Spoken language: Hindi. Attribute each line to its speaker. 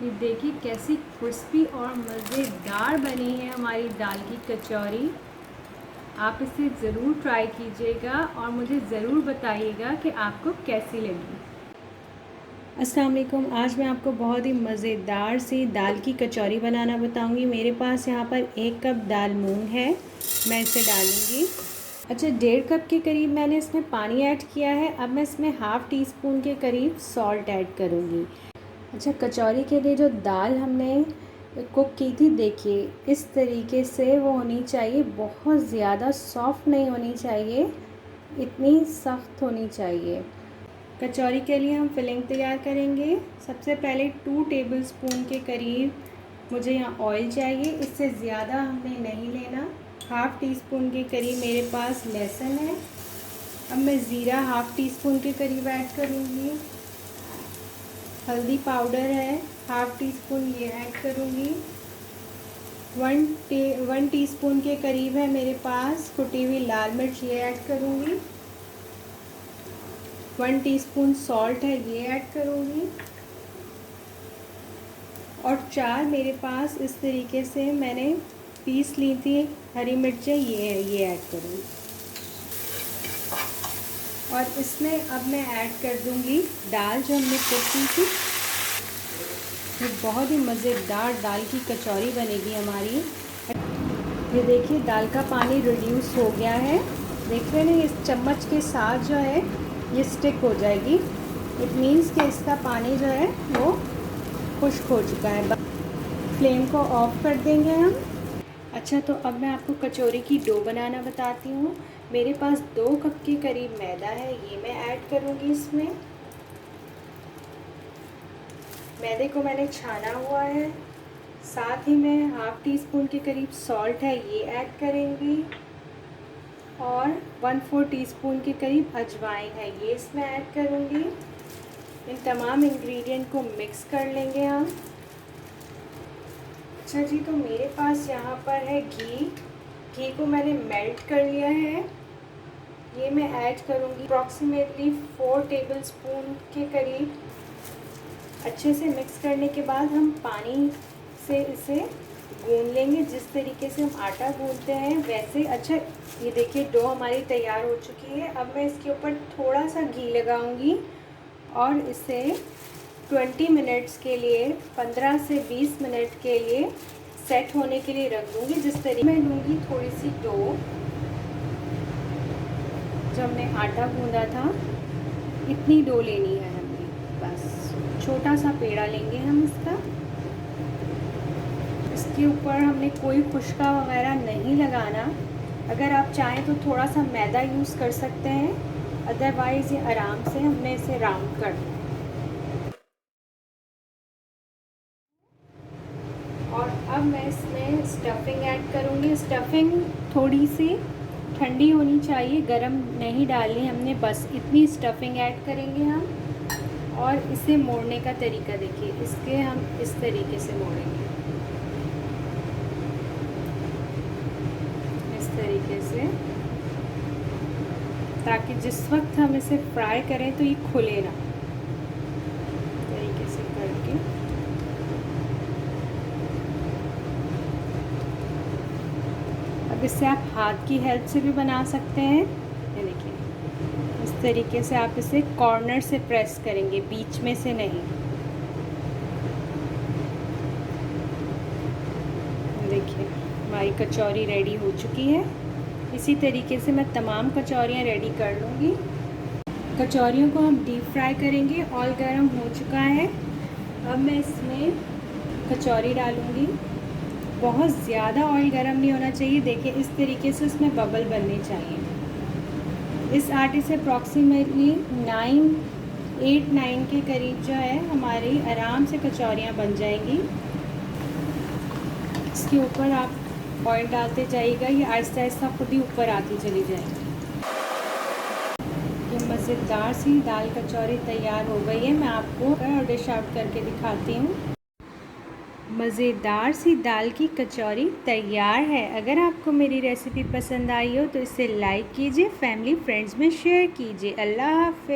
Speaker 1: ये देखिए कैसी क्रिस्पी और मज़ेदार बनी है हमारी दाल की कचौरी। आप इसे ज़रूर ट्राई कीजिएगा और मुझे ज़रूर बताइएगा कि आपको कैसी लगी। अस्सलाम वालेकुम। आज मैं आपको बहुत ही मज़ेदार सी दाल की कचौरी बनाना बताऊंगी। मेरे पास यहाँ पर 1 कप दाल मूंग है, मैं इसे डालूंगी। अच्छा, 1.5 कप के करीब मैंने इसमें पानी ऐड किया है। अब मैं इसमें हाफ़ टी स्पून के करीब सॉल्ट ऐड करूँगी। अच्छा, कचौरी के लिए जो दाल हमने कुक की थी, देखिए इस तरीके से वो होनी चाहिए। बहुत ज़्यादा सॉफ़्ट नहीं होनी चाहिए, इतनी सख्त होनी चाहिए। कचौरी के लिए हम फिलिंग तैयार करेंगे। सबसे पहले 2 टेबलस्पून के करीब मुझे यहाँ ऑयल चाहिए, इससे ज़्यादा हमने नहीं लेना। हाफ़ टी स्पून के करीब मेरे पास लहसुन है। अब मैं ज़ीरा हाफ़ टी स्पून के करीब ऐड करूँगी। हल्दी पाउडर है हाफ़ टी स्पून, ये ऐड करूँगी। 1 टीस्पून के करीब है मेरे पास कुटी हुई लाल मिर्च, ये ऐड करूँगी। 1 टीस्पून सॉल्ट है, ये ऐड करूँगी। और 4 मेरे पास इस तरीके से मैंने पीस ली थी हरी मिर्चें, ये ऐड करूँगी। और इसमें अब मैं ऐड कर दूँगी दाल जो हमने कुक की थी। ये बहुत ही मज़ेदार दाल की कचौरी बनेगी हमारी। ये देखिए दाल का पानी रिड्यूस हो गया है, देख रहे हैं। इस चम्मच के साथ जो है ये स्टिक हो जाएगी। इट मीन्स कि इसका पानी जो है वो खुश्क हो चुका है। फ्लेम को ऑफ कर देंगे हम। अच्छा, तो अब मैं आपको कचौरी की डो बनाना बताती हूँ। मेरे पास 2 कप के करीब मैदा है, ये मैं ऐड करूँगी इसमें। मैदे को मैंने छाना हुआ है। साथ ही में हाफ़ टी स्पून के करीब सॉल्ट है, ये ऐड करेंगी। और 1/4 टीस्पून के करीब अजवाइन है, ये इसमें ऐड करूँगी। इन तमाम इंग्रेडिएंट को मिक्स कर लेंगे हम। अच्छा जी, तो मेरे पास यहाँ पर है घी को मैंने मेल्ट कर लिया है, ये मैं ऐड करूँगी। अप्रॉक्सीमेटली 4 टेबलस्पून के करीब। अच्छे से मिक्स करने के बाद हम पानी से इसे गूंद लेंगे, जिस तरीके से हम आटा गूंदते हैं वैसे। अच्छा, ये देखिए डो हमारी तैयार हो चुकी है। अब मैं इसके ऊपर थोड़ा सा घी लगाऊंगी और इसे 20 मिनट्स के लिए, 15 से 20 मिनट के लिए सेट होने के लिए रख दूँगी। जिस तरीके मैं लूँगी थोड़ी सी डो, जो हमने आटा गूंदा था इतनी डो लेनी है हमें, बस छोटा सा पेड़ा लेंगे हम इसका। इसके ऊपर हमने कोई खुशका वगैरह नहीं लगाना। अगर आप चाहें तो थोड़ा सा मैदा यूज़ कर सकते हैं, अदरवाइज़ ये आराम से हमने इसे राउंड कर दिया। और अब मैं इसमें स्टफिंग ऐड करूँगी। स्टफिंग थोड़ी सी ठंडी होनी चाहिए, गरम नहीं डालनी हमने, बस इतनी स्टफिंग ऐड करेंगे हम। और इसे मोड़ने का तरीका देखिए, इसके हम इस तरीके से मोड़ेंगे, इस तरीके से, ताकि जिस वक्त हम इसे फ्राई करें तो ये खुले ना, तरीके से करके। अब इससे आप हाथ की हेल्प से भी बना सकते हैं। ये देखिए इस तरीके से आप इसे कॉर्नर से प्रेस करेंगे, बीच में से नहीं। देखिए हमारी कचौरी रेडी हो चुकी है। इसी तरीके से मैं तमाम कचौरियाँ रेडी कर लूँगी। कचौरियों को हम डीप फ्राई करेंगे। ऑयल गरम हो चुका है। अब मैं इसमें कचौरी डालूँगी। बहुत ज़्यादा ऑयल गरम नहीं होना चाहिए, देखिए इस तरीके से इसमें बबल बनने चाहिए। इस आटे से अप्रॉक्सीमेटली 8-9 के करीब जो है हमारी आराम से कचौरियाँ बन जाएंगी। इसके ऊपर आप ऑयल डालते जाइएगा, ये आहिस्ता आहिस्ता खुद ही ऊपर आती चली जाएगी। ये मज़ेदार सी दाल कचौरी तैयार हो गई है। मैं आपको और डिश आउट करके दिखाती हूँ। मज़ेदार सी दाल की कचौरी तैयार है। अगर आपको मेरी रेसिपी पसंद आई हो तो इसे लाइक कीजिए, फैमिली फ्रेंड्स में शेयर कीजिए। अल्लाह हाफ़िज़।